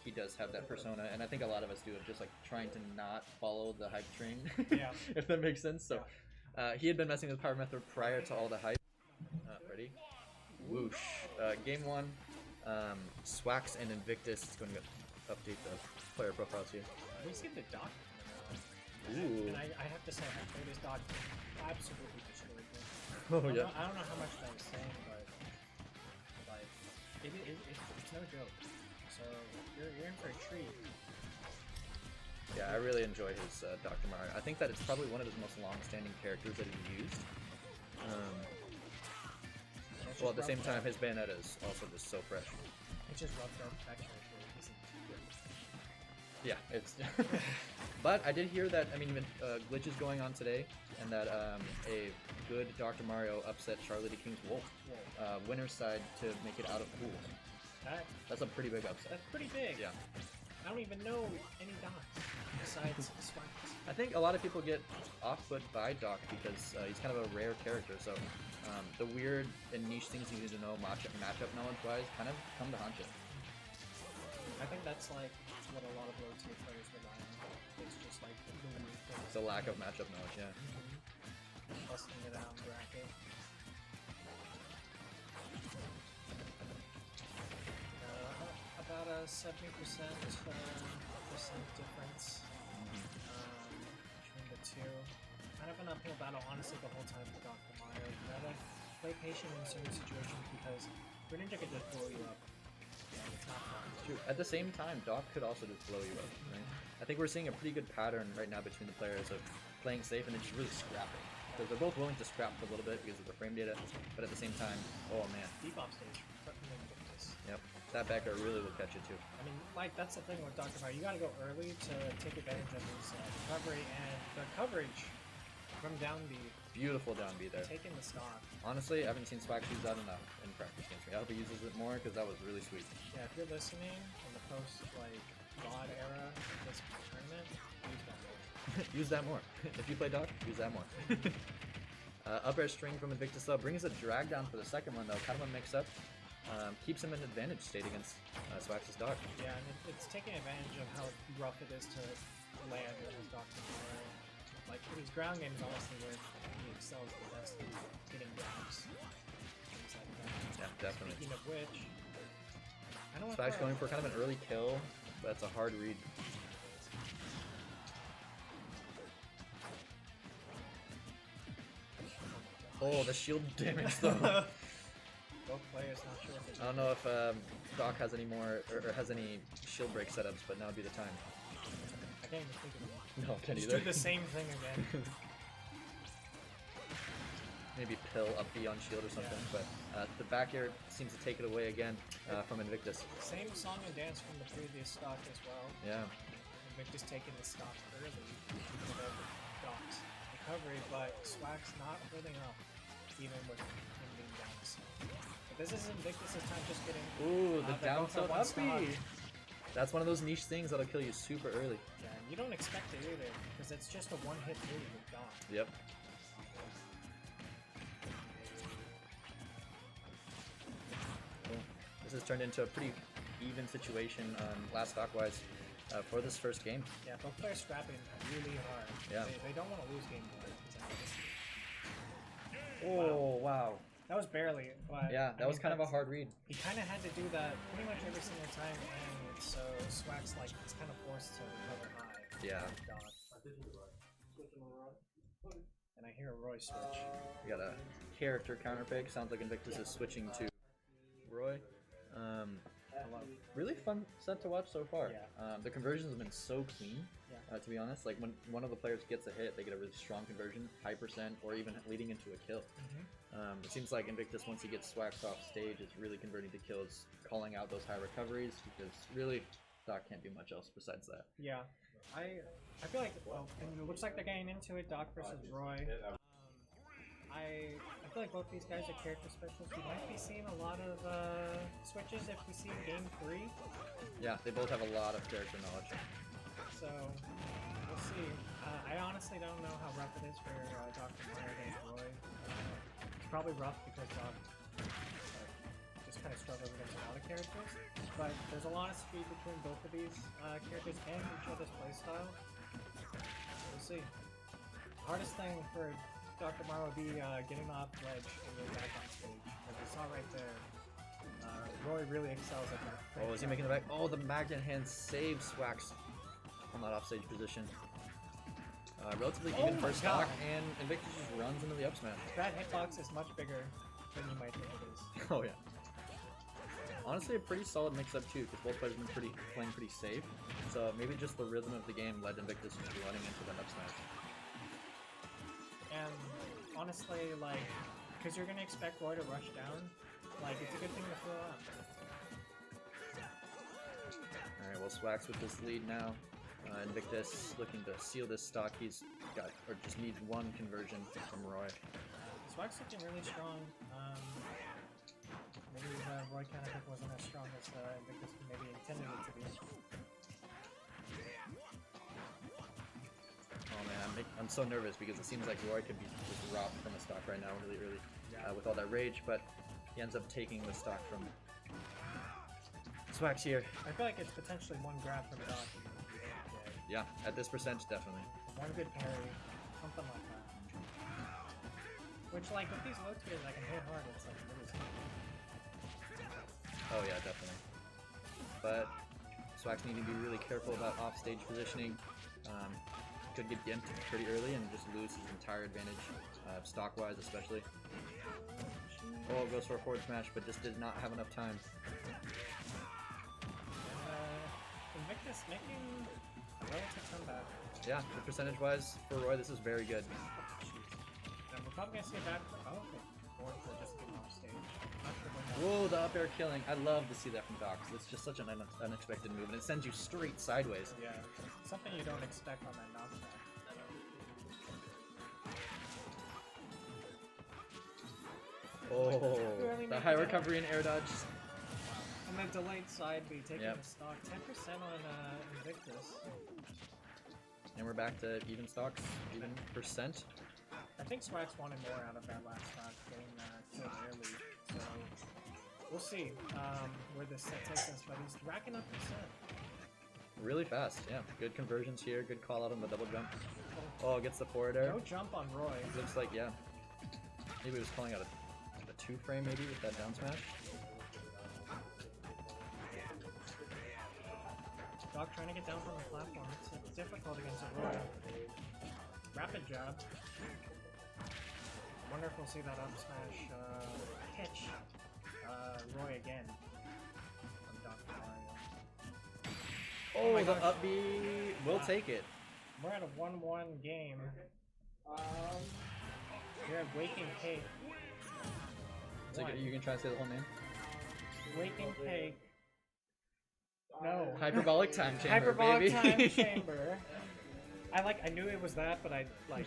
he does have that persona, and I think a lot of us do of just like trying to not follow the hype train, Yeah. if that makes sense. So he had been messing with Power Method prior to all the hype. Ready? Whoosh. Game 1, Swax and Invictus. It's going to update the player profiles here. We see the doc. Ooh. And I have to say, I played this doc absolutely destroyed me. Oh yeah. I don't know how much that was saying, but like, it's no joke. So you're in for a treat. Yeah, I really enjoy his Dr. Mario. I think that it's probably one of his most long-standing characters that he used. Well, at the same time, his Bayonetta is also just so fresh. It's just rough that character isn't good. Yeah, it's. But I did hear that, I mean, glitches going on today, and that a good Dr. Mario upset Charlie the King's Wolf. Winner's side to make it out of pools. That's a pretty big upset. That's pretty big. Yeah. I don't even know any docs besides Swax. I think a lot of people get off-put by Doc because he's kind of a rare character, so the weird and niche things you need to know matchup knowledge-wise kind of come to haunt you. I think that's like what a lot of low-tier players rely on. It's just like the weird things. It's a lack of matchup knowledge, yeah. Busting it out bracket. About a 70% difference between the two. Kind of an uphill battle, honestly, the whole time for Dr. Mario. You gotta play patient in certain situations because Greninja could just blow you up. Yeah, it's not fun. True. At the same time, Doc could also just blow you up, right? I think we're seeing a pretty good pattern right now between the players of playing safe and then just really scrapping. Because they're both willing to scrap for a little bit because of the frame data, but at the same time, oh man. Deep off stage, Invictus. Yep, that back air really will catch you too. I mean, like, that's the thing with Dr. Mario. You gotta go early to take advantage of his recovery, and the coverage from down B. Beautiful down B there. Taking the stock. Honestly, I haven't seen Swax use that enough in practice games. I hope he uses it more because that was really sweet. Yeah, if you're listening in the post, like, God era of this tournament, use that more. Use that more. If you play Doc, use that more. Up air string from Invictus though brings a drag down for the second one though, kind of a mix up. Keeps him in advantage state against Swax's Doc. Yeah, and it's taking advantage of how rough it is to land with his Dr. Mario. Like, his ground game is honestly where he excels the best in getting grabs. Things like that. Yeah, definitely. Speaking of which, I don't want Swax going for kind of an early kill, but that's a hard read. Oh, the shield damage though. Both players not sure if I don't know if Doc has any more or has any shield break setups, but now would be the time. I can't even think of it. No, can't Just either. do the same thing again. Maybe pill up B on shield or something, but the back air seems to take it away again from Invictus. Same song and dance from the previous stock as well. Yeah. Invictus taking the stock early for the Doc's recovery, but Swax not holding up even with him being down. But this is Invictus' time just getting. Ooh, the down tilt up stock. B. That's one of those niche things that'll kill you super early. Yeah, and you don't expect it either, because it's just a one-hit move with Doc. Yep. This has turned into a pretty even situation last stock-wise for this first game. Yeah, both players scrapping really hard. Yeah. They don't want to lose game one. Oh, wow. That was barely, but... Yeah, that was kind of a hard read. He kind of had to do that pretty much every single time, and so Swax, like, is kind of forced to recover high. Yeah. And I hear a Roy switch. We got a character counter pick. Sounds like Invictus is switching to Roy. Really fun set to watch so far. Yeah. The conversions have been so clean, to be honest. Like when one of the players gets a hit, they get a really strong conversion, high percent, or even leading into a kill. It seems like Invictus, once he gets Swax off stage, is really converting to kills, calling out those high recoveries, because really, Doc can't do much else besides that. Yeah. I feel like, well, it looks like they're getting into it, Doc versus Roy. I feel like both these guys are character specialists. We might be seeing a lot of switches if we see game 3. Yeah, they both have a lot of character knowledge. So, we'll see. I honestly don't know how rough it is for Dr. Mario against Roy. It's probably rough because Doc just kind of of struggle against a lot of characters, but there's a lot of speed between both of these characters and each other's playstyle. We'll see. The hardest thing for Dr. Mario would be getting off ledge and getting back on stage. As we saw right there, Roy really excels at that. Oh, is he making the back? Oh, the magnet hand saves Swax on that offstage position. Relatively even first stock, and Invictus just runs into the up smash. That hitbox is much bigger than you might think it is. Oh yeah. Honestly, a pretty solid mix-up too, because both players have been playing pretty safe. So maybe just the rhythm of the game led Invictus just running into that up smash. And honestly, like, because you're gonna expect Roy to rush down, like it's a good thing to throw up. All right, well, Swax with this lead now. Invictus looking to seal this stock. He's got, or just needs one conversion from Roy. Swax looking really strong. Maybe Roy kind of wasn't as strong as Invictus maybe intended it to be. Oh man, I'm so nervous because it seems like Roy could be just robbed from a stock right now really early with all that rage, but he ends up taking the stock from Swax here. I feel like it's potentially one grab from Doc. Yeah, at this percentage, definitely. One good parry, something like that. Which, like, with these low tiers, I can hit hard, it's like really simple. Oh yeah, definitely. But Swax needing to be really careful about offstage positioning. Could get gimped pretty early and just lose his entire advantage, stock-wise especially. Oh, goes for a forward smash, but just did not have enough time. Invictus making a relative comeback. Yeah, the percentage-wise for Roy, this is very good. And we're probably gonna see a back. Oh, okay. Or for just getting off stage. Whoa, the up air killing. I love to see that from Docs. It's just such an unexpected move, and it sends you straight sideways. Yeah, something you don't expect on that knockback. Oh, the high recovery and air dodge. And then delayed side B taking the stock. 10% on Invictus. And we're back to even stocks, even percent. I think Swax wanted more out of that last stock, getting killed early. So we'll see where this set takes us, but he's racking up percent. Really fast, yeah. Good conversions here, good call out on the double jump. Oh, gets the forward air. No jump on Roy. Looks like, yeah. Maybe he was calling out a 2-frame maybe with that down smash. Doc trying to get down from the platform. It's difficult against a Roy. Rapid jab. I wonder if we'll see that up smash catch Roy again. From Dr. Mario. Oh, the up B will take it. We're at a 1-1 game. We're at Waking Cake. So you can try to say the whole name? Waking Cake. No. Hyperbolic time chamber, Hyperbolic baby. time chamber. I knew it was that, but I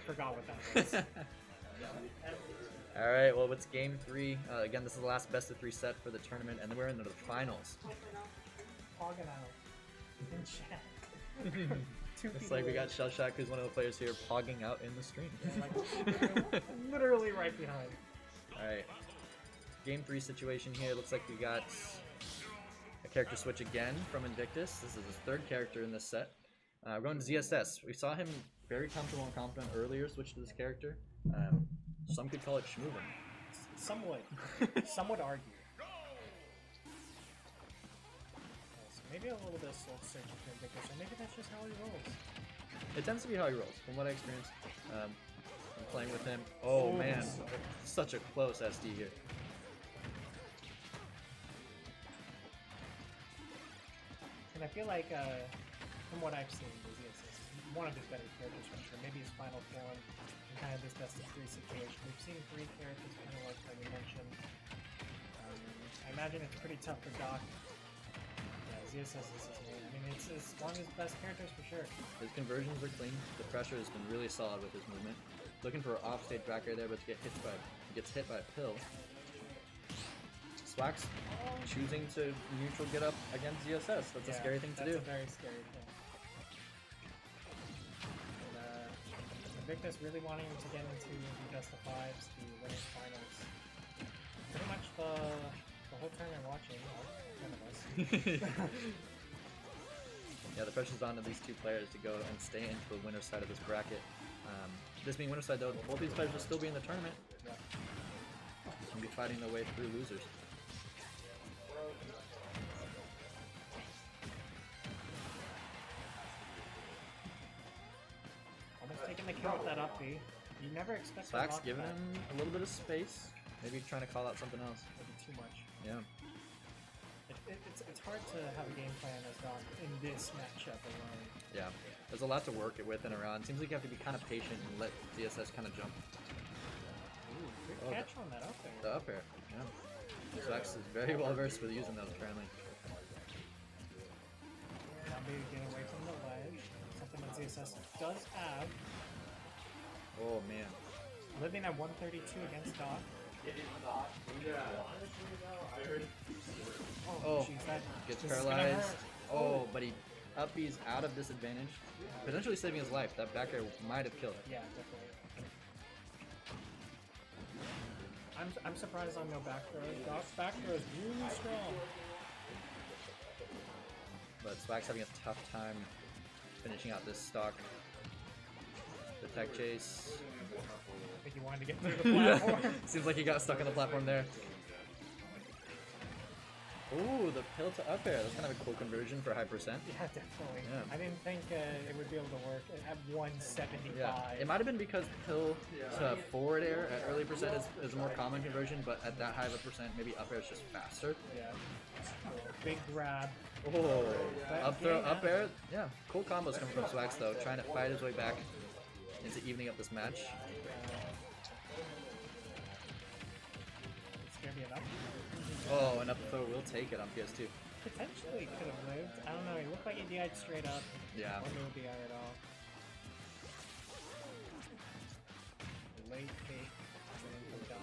forgot what that was. All right, well, it's game 3. Again, this is the last best of 3 set for the tournament, and then we're into the finals. Hogging out. In chat. It's like we got Shell Shack, who's one of the players here, pogging out in the stream. Yeah, literally right behind. All right, game 3 situation here. Looks like we got a character switch again from Invictus. This is his 3rd character in this set. We're going to ZSS. We saw him very comfortable and confident earlier switch to this character. Some could call it schmoovin. Some would. Some would argue. So maybe a little bit of soul searching for Invictus, or maybe that's just how he rolls. It tends to be how he rolls, from what I experienced. I'm playing with him. Oh man, such a close SD here. And I feel like, from what I've seen, ZSS is one of his better characters for sure. Maybe his final form and kind of this best of 3 situation. We've seen 3 characters kind of like we mentioned. I imagine it's pretty tough for Doc. Yeah, ZSS is his main. I mean, it's one of his best characters for sure. His conversions are clean. The pressure has been really solid with his movement. Looking for an offstage back air there, but gets hit by a pill. Swax choosing to neutral get up against ZSS. That's a scary thing to do. That's a very scary thing. And, Invictus really wanting to get into the best of 5s, the winners finals. Pretty much the The whole time I'm watching, none of us. Yeah, the pressure's on to these two players to go and stay into the winner's side of this bracket. This being winner's side though, both these players will still be in the tournament. Yep. And be fighting their way through losers. Almost taking the kill with that up B. You never expect Swax giving him a little bit of space. Maybe trying to call out something else. Maybe too much. Yeah. It's hard to have a game plan as Doc in this matchup alone. Yeah. There's a lot to work it with and around. Seems like you have to be kind of patient and let ZSS kind of jump. Ooh, good catch on that up air. The up air, yeah. Swax is very well versed with using those currently. Now maybe get away from the ledge. Something that ZSS does have. Oh man. Living at 132 against Doc. Oh, jeez, that gets this is paralyzed. gonna hurt. Oh, but he up B's out of disadvantage. Potentially saving his life. That back air might have killed him. Yeah, definitely. I'm surprised on no back throw. Doc's back throw is really strong. But Swax having a tough time finishing out this stock. The tech chase. I think he wanted to get through the platform. Seems like he got stuck on the platform there. Ooh, the pill to up air. That's kind of a cool conversion for high percent. Yeah, definitely. Yeah. I didn't think it would be able to work at 175. Yeah, it might have been because pill to forward air at early percent is a more common conversion, but at that high of a percent, maybe up air is just faster. Yeah. Big grab. Oh, up throw, getting up that. air. Yeah, cool combos coming from Swax though, trying to fight his way back into evening up this match. It's gonna be enough. Oh, and up throw will take it on PS2. Potentially could have lived. I don't know. He looked like he DI'd straight up. Yeah. Or no DI at all. Late fake from Doc.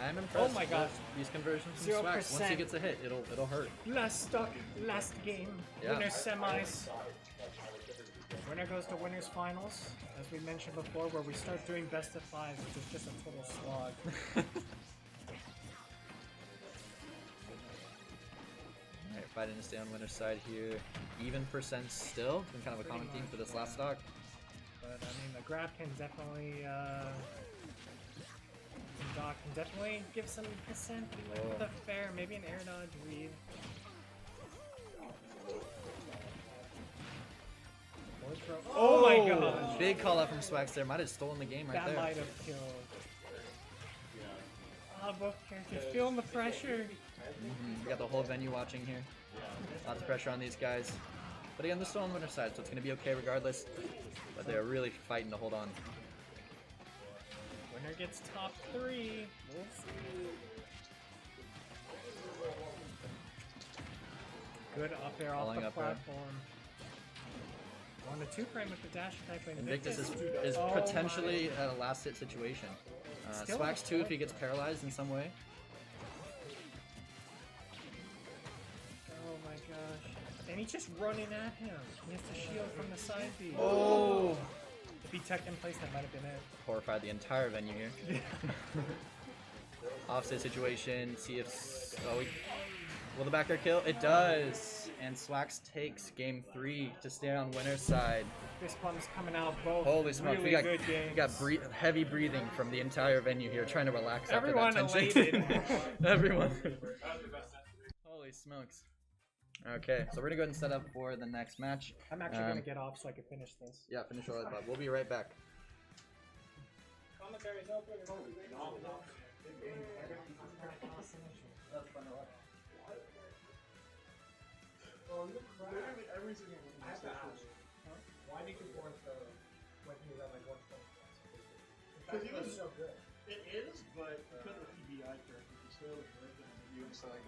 I'm impressed. Oh my gosh. with these conversions from 0%. Swax. Once he gets a hit, it'll hurt. Last stock, last game. Yeah. Winner's semis. Winner goes to winners finals, as we mentioned before, where we start doing best of fives, which is just a total slog. Alright, fighting to stay on winner's side here. Even percent still. It's been kind of a common theme for this last stock. But I mean, the grab can definitely, Doc can definitely give some percent. He went with a fair, maybe an air dodge read. Oh my gosh! Big call out from Swax there. Might have stolen the game right That there. might have killed. Ah, both characters feeling the pressure. We got the whole venue watching here. Lots of pressure on these guys. But again, they're still on the winner's side, so it's going to be okay regardless. But they're really fighting to hold on. Winner gets top 3. We'll see. Good up there off Falling the up there. platform. On the 2-frame with the dash attack by Invictus Invictus. is Oh potentially at a last hit situation. Still Swax too okay. if he gets paralyzed in some way. Oh my gosh. And he's just running at him. He has to shield from the side B. Oh! If he teched in place, that might have been it. Horrified the entire venue here. Offset situation. See if will the back air kill? It does. And Swax takes game 3 to stay on winner's side. This one's coming out both. Holy smokes, really good games. we got heavy breathing from the entire venue here, trying to relax Everyone after that tension. elated. Everyone. Holy smokes. Okay, so we're gonna go ahead and set up for the next match. I'm actually gonna get off so I can finish this. Yeah, finish all that. We'll be right back. Commentary's open. Literally every single one. Why did you warn when he was at like 120? Because he was so good. It is, but because of the PBI character, he still is good. And you was like,